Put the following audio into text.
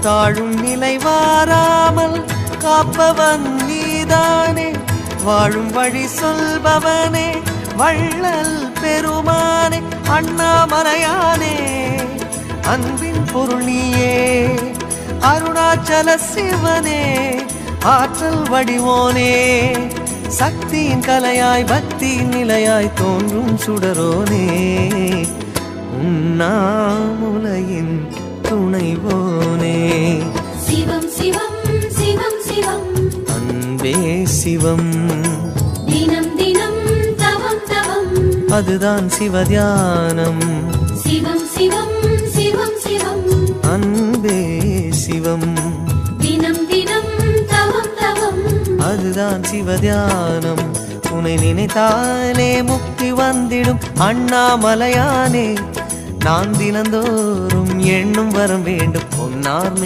தாழும் நிலை வாராமல் காப்பவன் நீதானே. வாழும் வழி சொல்பவனே வள்ளல் பெருமானே. அண்ணாமலையானே அன்பின் பொருள் நீயே. அருணாச்சல சிவனே ஆற்றல் வடிவோனே. சக்தியின் கலையாய் பக்தியின் நிலையாய் தோன்றும் சுடரோனே. உண்ணாமுலையின் துணைவோனே. சிவம் சிவம் சிவம் சிவம் அன்பே சிவம். தினம் தினம் தவம் தவம் அதுதான் சிவதியானம். சிவம் சிவம் சிவம் சிவம் அன்பே சிவம். தினம் தினம் தவம் தவம் அதுதான் சிவதியானம். உன்னை நினைத்தாலே முக்தி வந்திடும் அண்ணாமலையானே. நான் தினந்தோறும் எண்ணும் வரம் வேண்டும் பொன்னார்